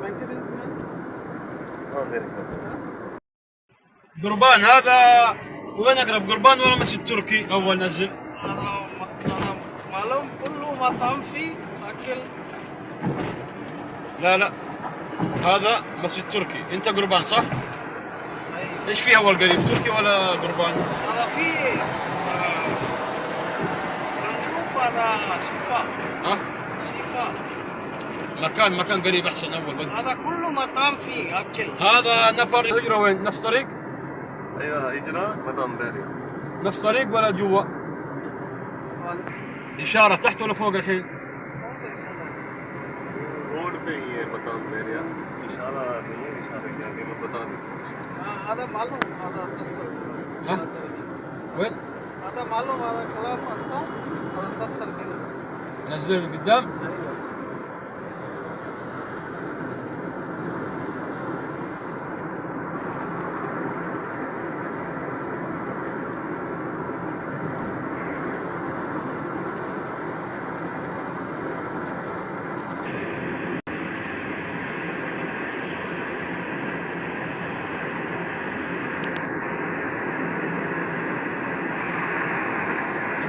Maintenance में قربان هذا وين اقرب قربان ولا مسجد تركي اول نزل؟ هذا معلوم كله مطعم فيه اكل. لا هذا مسجد تركي. انت قربان صح؟ أيوة. ايش فيه اول قريب تركي ولا قربان؟ هذا فيه نشوف هذا شفاء. ها؟ شفاء. مكان قريب احسن اول ودي. هذا كله مطعم فيه اكل. هذا نفر هجرة وين؟ نفس طريق؟ ايوه هجرة مطعم باريا. نفس طريق ولا جوا؟ اشارة تحت ولا فوق الحين؟ Road पे ही है मकाम बेरिया इशारा नहीं है इशारे के आगे मैं बता देता हूँ هذا معلوم هذا اتصل. ها؟ وين؟ هذا معلوم هذا كلام انت هذا اتصل كده. نزل قدام؟ ايوه.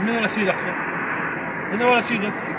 من ولا سيدة احسن؟ هنا ولا سيدة؟ سيدة؟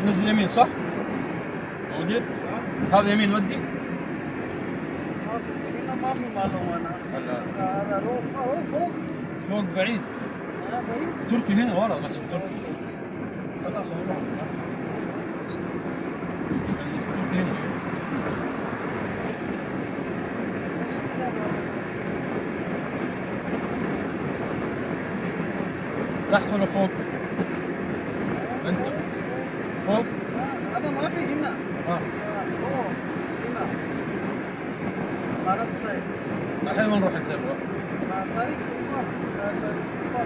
نزل يمين صح؟ موجود؟ هذا يمين ودي؟ هنا ما في معلومة انا. هلا هذا فوق. فوق بعيد. بعيد. تركي هنا ورا مسجد تركي. خلاص والله. مسجد تركي هنا شوي. تحت ولا فوق؟ انت فوق؟ هذا ما في هنا. اه فوق هنا. غرب سايد. الحين وين نروح انت يبغى؟ طريق كبار. طريق كبار.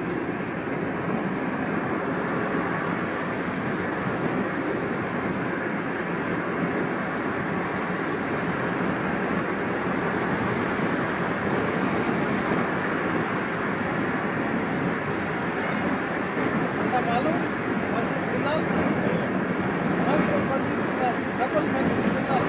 मालूम मस्जिद बिलाल मस्जिद बिलाल डबल मस्जिद बिलाल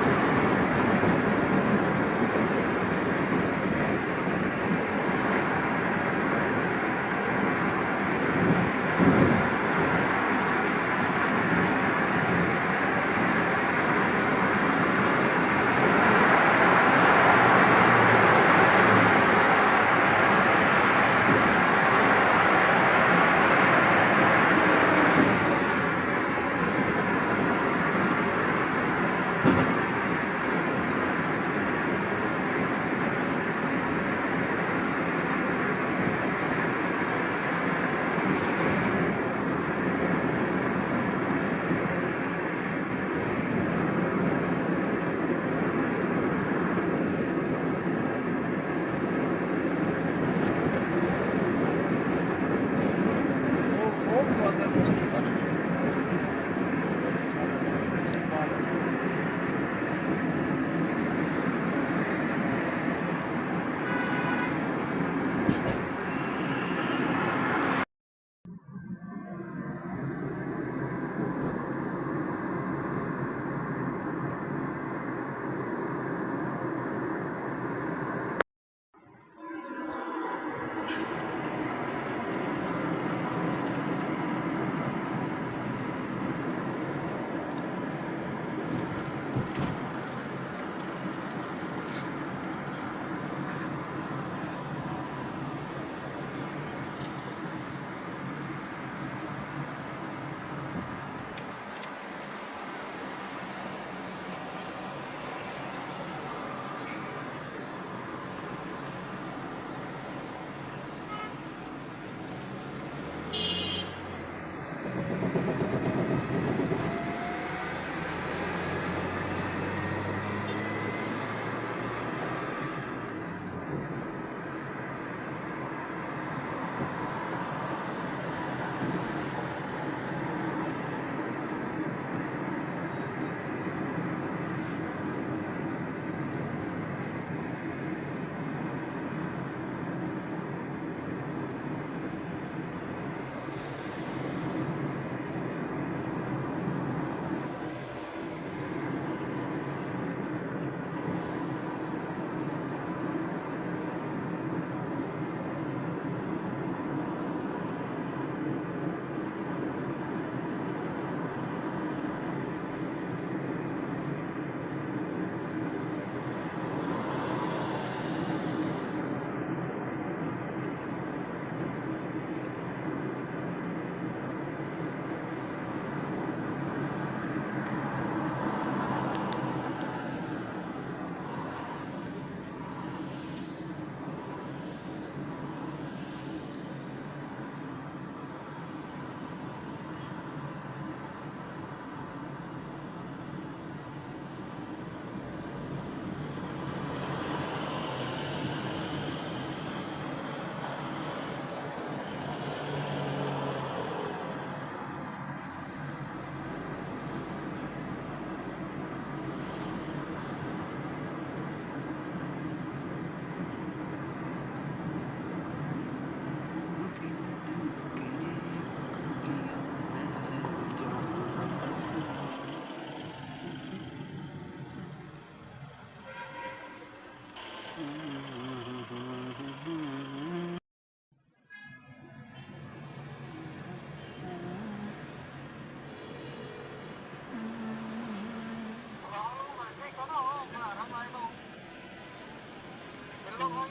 बना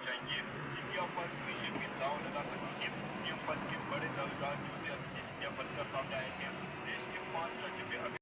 चाहिए सीढ़ियां पर विजय के दाव लगा सकेंगे सीएम पद के बड़े दलदार चुने अपनी सीढ़ियां बनकर सामने आए हैं देश के 5 राज्य में अभी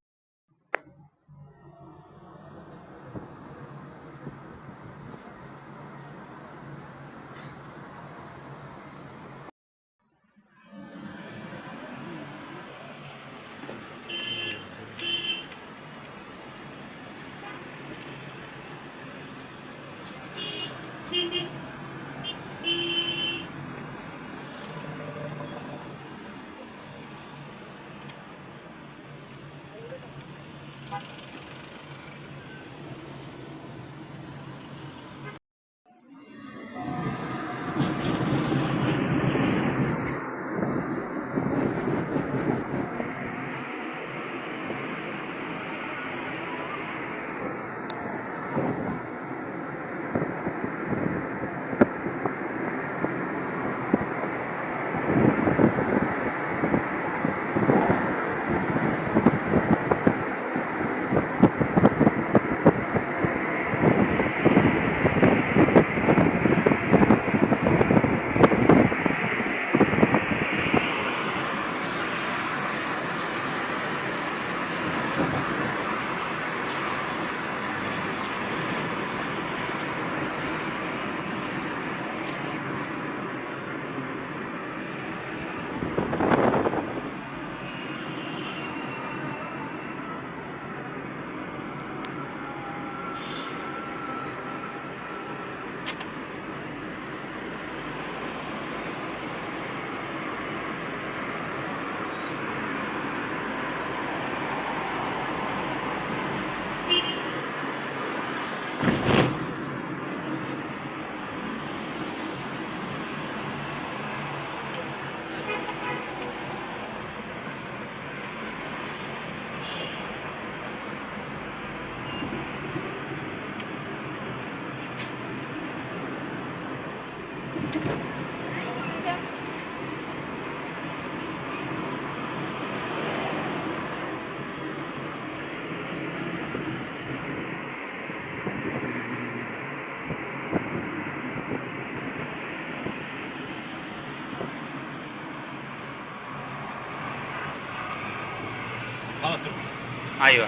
ايوه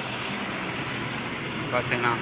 بس هنا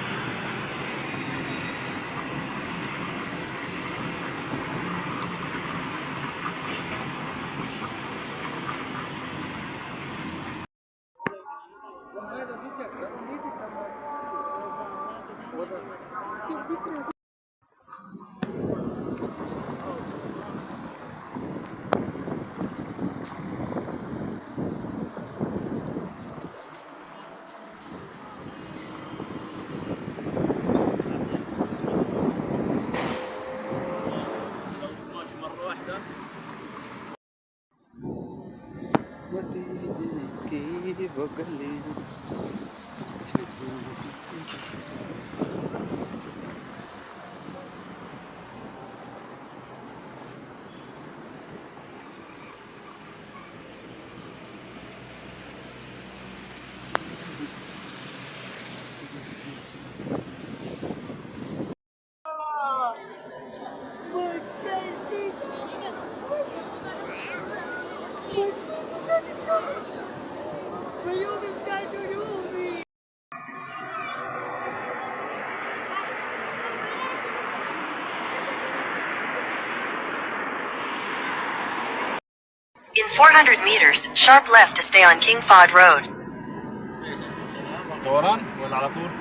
मदीने के बगल In 400 meters, sharp left to stay on King Fahd Road. دوران ولا على طول؟